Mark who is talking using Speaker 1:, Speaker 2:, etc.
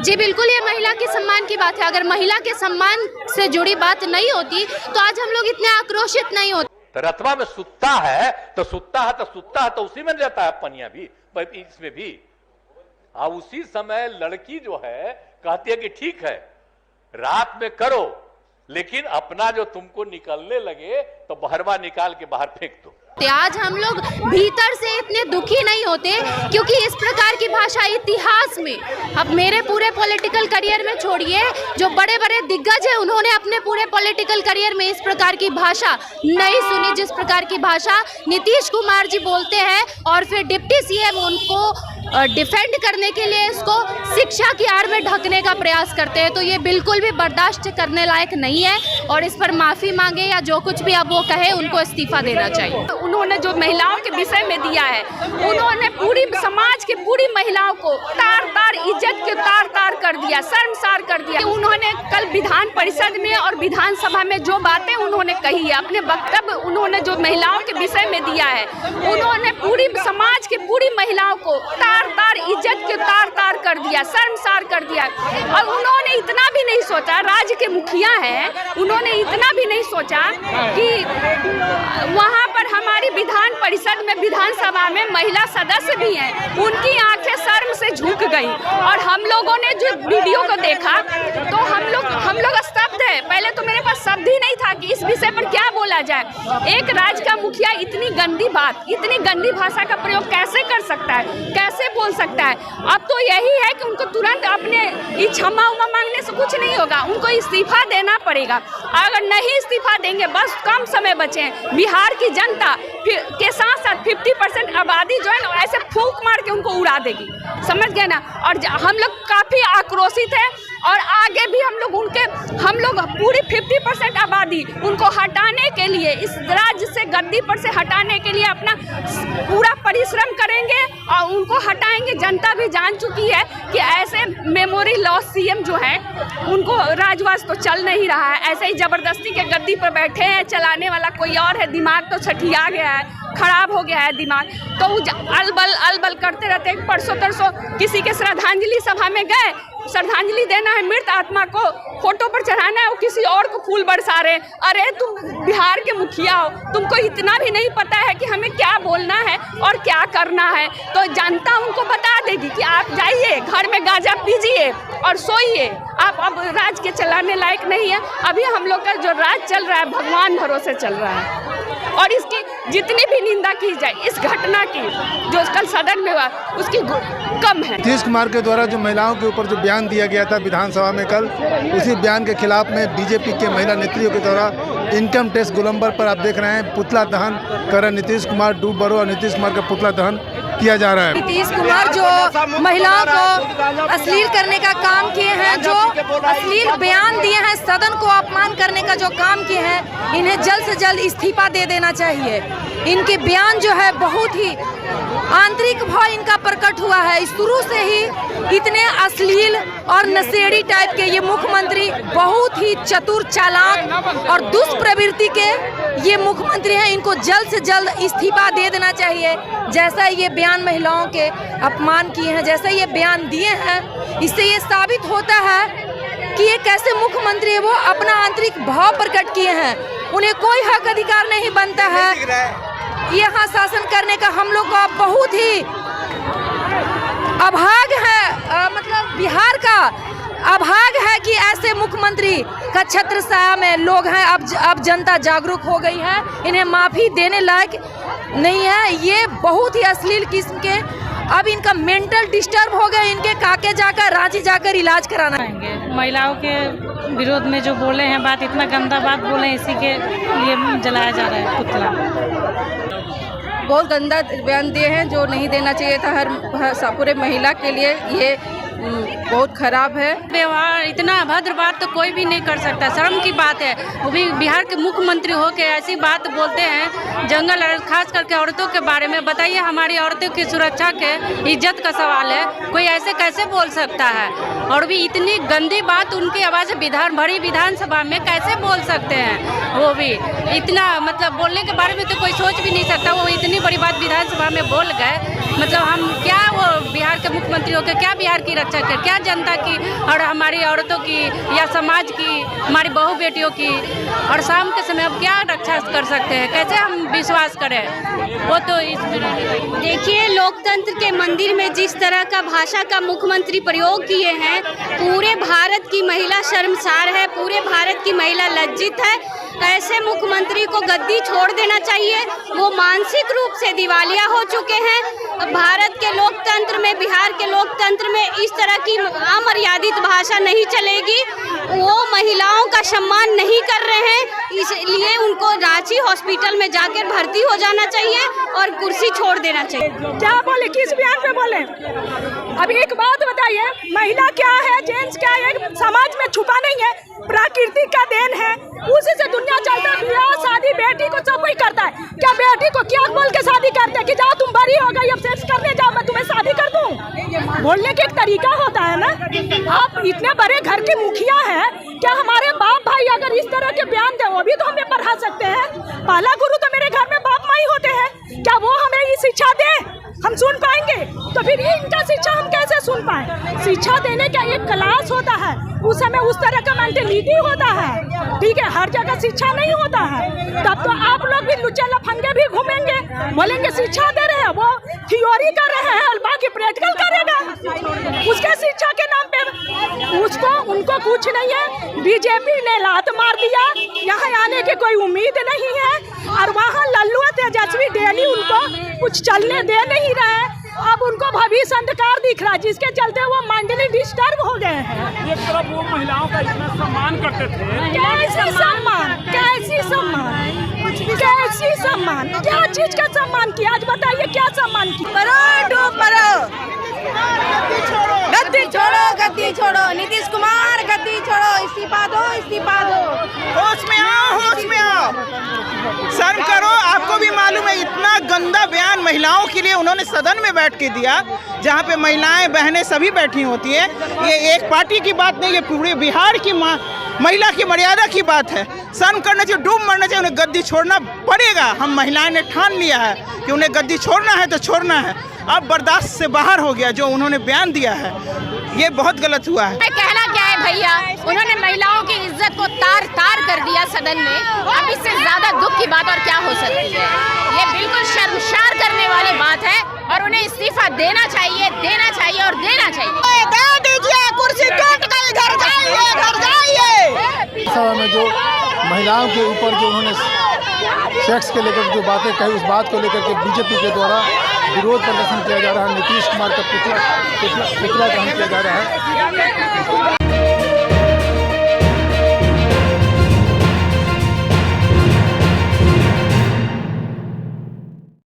Speaker 1: जी बिल्कुल, ये महिला के सम्मान की बात है। अगर महिला के सम्मान से जुड़ी बात नहीं होती तो आज हम लोग इतने आक्रोशित नहीं होते।
Speaker 2: तो रतवा में सुत्ता है तो उसी में रहता है पनिया भी, इसमें भी। उसी समय लड़की जो है कहती है कि ठीक है रात में करो, लेकिन अपना जो तुमको निकलने लगे तो बहरवा निकाल के बाहर फेंक दो।
Speaker 1: आज हम लोग भीतर से इतने दुखी नहीं होते क्योंकि इस प्रकार की भाषा इतिहास में, अब मेरे पूरे पॉलिटिकल करियर में छोड़िए, जो बड़े बड़े दिग्गज हैं उन्होंने अपने पूरे पॉलिटिकल करियर में इस प्रकार की भाषा नहीं सुनी। जिस प्रकार की भाषा नीतीश कुमार जी बोलते हैं और फिर डिप्टी सीएम उनको डिफेंड करने के लिए इसको शिक्षा की आड़ में ढकने का प्रयास करते हैं, तो ये बिल्कुल भी बर्दाश्त करने लायक नहीं है और इस पर माफ़ी मांगे या जो कुछ भी अब वो कहे उनको इस्तीफा देना चाहिए।
Speaker 3: उन्होंने जो महिलाओं के विषय में दिया है, उन्होंने पूरी समाज के पूरी महिलाओं को तार इज्जत के तार कर दिया, शर्मसार कर दिया। उन्होंने कल विधान परिषद में और विधानसभा में जो बातें उन्होंने कही है, अपने वक्तव्य उन्होंने जो महिलाओं के विषय में दिया है, उन्होंने पूरी समाज के पूरी महिलाओं को तार इज्जत के तार कर दिया, शर्मसार कर दिया। और उन्होंने इतना भी नहीं सोचा, राज्य के मुखिया हैं, उन्होंने इतना भी नहीं सोचा कि वहाँ पर हमारी विधान परिषद में, विधानसभा में महिला सदस्य भी हैं, उनकी आंखें शर्म से झुक गई। और हम लोगों ने जो वीडियो को देखा तो हम लोग स्तब्ध है। पहले तो मेरे पास शब्द ही नहीं था कि इस विषय पर क्या बोला जाए। एक राज्य का मुखिया इतनी गंदी बात, इतनी गंदी भाषा का प्रयोग कैसे कर सकता है, कैसे बोल सकता है। अब तो यही है कि उनको तुरंत अपने क्षमा उमा मांगने से कुछ नहीं होगा, उनको इस्तीफा देना पड़ेगा। अगर नहीं इस्तीफा देंगे, बस कम समय बचे, बिहार की जनता के साथ साथ 50% आबादी जो है ना ऐसे फूंक मार के उनको उड़ा देगी, समझ गए ना। और हम लोग काफ़ी आक्रोशित है और आगे भी हम लोग पूरी 50% आबादी उनको हटाने के लिए, इस राज्य से गद्दी पर से हटाने के लिए अपना पूरा परिश्रम करेंगे और उनको हटाएंगे। जनता भी जान चुकी है कि ऐसे मेमोरी लॉस सीएम जो है उनको राजवास तो चल नहीं रहा है, ऐसे ही ज़बरदस्ती के गद्दी पर बैठे हैं, चलाने वाला कोई और है, दिमाग तो छठिया गया है, खराब हो गया है दिमाग। तो अलबल करते रहते। परसों तरसों किसी के श्रद्धांजलि सभा में गए, श्रद्धांजलि देना है, मृत आत्मा को फोटो पर चढ़ाना है, वो किसी और को फूल बरसा रहे। अरे तुम बिहार के मुखिया हो, तुमको इतना भी नहीं पता है कि हमें क्या बोलना है और क्या करना है। तो जनता उनको बता देगी कि आप जाइए घर में गांजा पीजिए और सोइए, आप अब राज के चलाने लायक नहीं है। अभी हम लोग का जो राज चल रहा है भगवान भरोसे चल रहा है और इसकी जितनी भी निंदा की जाए इस घटना की जो कल सदन में हुआ उसकी कम है।
Speaker 4: नीतीश कुमार के द्वारा जो महिलाओं के ऊपर जो बयान दिया गया था विधानसभा में कल, उसी बयान के खिलाफ में बीजेपी के महिला नेत्रियों के द्वारा इनकम टैक्स गोलंबर पर आप देख रहे हैं पुतला दहन कर रहे नीतीश कुमार, डूब बरो और नीतीश कुमार का पुतला दहन किया जा रहा है।
Speaker 5: नीतीश कुमार जो महिलाओं को अश्लील करने का काम किए हैं, जो अश्लील बयान दिए हैं, सदन को अपमान करने का जो काम किए हैं, इन्हें जल्द से जल्द इस्तीफा दे देना चाहिए। इनके बयान जो है बहुत ही आंतरिक भाव इनका प्रकट हुआ है। शुरू से ही इतने अश्लील और नशेड़ी टाइप के ये मुख्यमंत्री, बहुत ही चतुर चालाक और दुष्प्रवृत्ति के ये मुख्यमंत्री हैं। इनको जल्द से जल्द इस्तीफा दे देना चाहिए। जैसा ये बयान महिलाओं के अपमान किए हैं, जैसा ये बयान दिए हैं, इससे ये साबित होता है कि ये कैसे मुख्यमंत्री है। वो अपना आंतरिक भाव प्रकट किए हैं, उन्हें कोई हक अधिकार नहीं बनता है यहाँ शासन करने का। हम लोग का बहुत ही अभाग है, मतलब बिहार का अभाग है कि ऐसे मुख्यमंत्री का छत्र छाया में लोग हैं। अब जनता जागरूक हो गई है, इन्हें माफ़ी देने लायक नहीं है। ये बहुत ही अश्लील किस्म के, अब इनका मेंटल डिस्टर्ब हो गए, इनके काके जाकर रांची जाकर इलाज कराना है।
Speaker 6: महिलाओं के विरोध में जो बोले हैं बात, इतना गंदा बात बोले, इसी के लिए जलाया जा रहा है पुतला।
Speaker 5: बहुत गंदा बयान दिए हैं जो नहीं देना चाहिए था। हर पूरे महिला के लिए ये बहुत खराब है।
Speaker 6: व्यवहार इतना अभद्र बात तो कोई भी नहीं कर सकता, शर्म की बात है। वो भी बिहार के मुख्यमंत्री हो के ऐसी बात बोलते हैं, जंगल खास करके औरतों के बारे में। बताइए, हमारी औरतों की सुरक्षा के इज्जत का सवाल है, कोई ऐसे कैसे बोल सकता है। और भी इतनी गंदी बात उनकी आवाज़ भरी विधानसभा में कैसे बोल सकते हैं। वो भी इतना, मतलब बोलने के बारे में तो कोई सोच भी नहीं सकता। वो इतनी बड़ी बात विधानसभा में बोल गए मतलब हम क्या वो बिहार के मुख्यमंत्री होकर क्या बिहार की रक्षा करें, क्या जनता की और हमारी औरतों की या समाज की, हमारी बहू बेटियों की, और शाम के समय अब क्या रक्षा कर सकते हैं, कैसे हम विश्वास करें। वो तो इसमें
Speaker 7: देखिए, लोकतंत्र के मंदिर में जिस तरह का भाषा का मुख्यमंत्री प्रयोग किए हैं, पूरे भारत की महिला शर्मसार है, पूरे भारत की महिला लज्जित है। ऐसे मुख्यमंत्री को गद्दी छोड़ देना चाहिए। वो मानसिक रूप से दिवालिया हो चुके हैं। भारत के लोकतंत्र में, बिहार के लोकतंत्र में इस तरह की अमर्यादित भाषा नहीं चलेगी। वो महिलाओं का सम्मान नहीं कर रहे हैं, इसलिए उनको रांची हॉस्पिटल में जाकर भर्ती हो जाना चाहिए और कुर्सी छोड़ देना चाहिए।
Speaker 3: क्या बोले, किस बयान पे बोले? अब एक बात बताइए, महिला क्या है, जेंट्स क्या है, समाज में छुपा नहीं है, प्रकृति का देन है, उसी से दुनिया चलता है। ब्याह शादी बेटी को सब कोई करता है। क्या बेटी को क्या बोल के शादी करते हैं कि जाओ तुम बड़ी हो गई, अब सेक्स करने जाओ, मैं तुम्हें शादी कर दूं? बोलने का एक तरीका होता है ना। आप इतने बड़े घर के मुखिया हैं, क्या हमारे बाप भाई अगर इस तरह के बयान दे, वो भी तो हमें पढ़ा सकते हैं। पहला गुरु तो मेरे घर में बाप माई होते हैं, क्या वो हमें ये शिक्षा दे, हम सुन पाएंगे? तो फिर ये इनका शिक्षा हम कैसे सुन पाए? शिक्षा देने का एक क्लास होता है, उस समय उस तरह का मेंटेलिटी होता है, ठीक है, हर जगह शिक्षा नहीं होता है। तब तो आप लोग भी लुच्चे लफंगे भी घूमेंगे, बोलेंगे शिक्षा दे रहे हैं, वो थ्योरी कर रहे हैं और बाकी प्रैक्टिकल करेगा, उसके शिक्षा के नाम पे उसको उनको कुछ नहीं है। बीजेपी ने लात मार दिया, यहाँ आने की कोई उम्मीद नहीं है, और वहाँ लल्लू तेजस्वी डेली उनको कुछ चलने दे नहीं रहे। अब उनको भविष्य अंधकार दिख रहा है, जिसके चलते वो मेंटली डिस्टर्ब हो गए हैं।
Speaker 8: एक तरफ वो महिलाओं का इतना सम्मान करते थे,
Speaker 3: कैसी सम्मान, कैसी सम्मान, कैसी सम्मान, क्या चीज का सम्मान किया? आज बताइए क्या सम्मान किया?
Speaker 5: गद्दी छोड़ो, गद्दी छोड़ो, नीतीश कुमार गद्दी छोड़ो, इस्तीफा दो, इस्तीफा दो।
Speaker 9: होश में आओ, होश में आओ, शर्म करो। आपको भी मालूम है इतना गंदा बयान महिलाओं के लिए उन्होंने सदन में बैठ के दिया, जहाँ पे महिलाएं बहनें सभी बैठी होती है। ये एक पार्टी की बात नहीं, ये पूरे बिहार की महिला की मर्यादा की बात है। शर्म करना चाहिए, डूब मरना चाहिए, उन्हें गद्दी छोड़ना पड़ेगा। हम महिलाएं ने ठान लिया है कि उन्हें गद्दी छोड़ना है तो छोड़ना है। अब बर्दाश्त से बाहर हो गया जो उन्होंने बयान दिया है, ये बहुत गलत हुआ है।
Speaker 1: कहना क्या है भैया, उन्होंने महिलाओं की इज्जत को तार तार कर दिया सदन में। अब इससे ज्यादा दुख की बात और क्या हो सकती है? ये बिल्कुल शर्मसार करने वाली बात है और उन्हें इस्तीफा देना चाहिए, देना चाहिए और देना चाहिए।
Speaker 9: दे दीजिए, कुर्सी टूट गई, घर जाइए, घर जाइए।
Speaker 4: सभा में जो महिलाओं के ऊपर जो उन्होंने सेक्स के लेकर जो बातें कही, उस बात को लेकर के बीजेपी के द्वारा विरोध प्रदर्शन किया जा रहा है। नीतीश कुमार का पुतला दहन किया जा रहा है।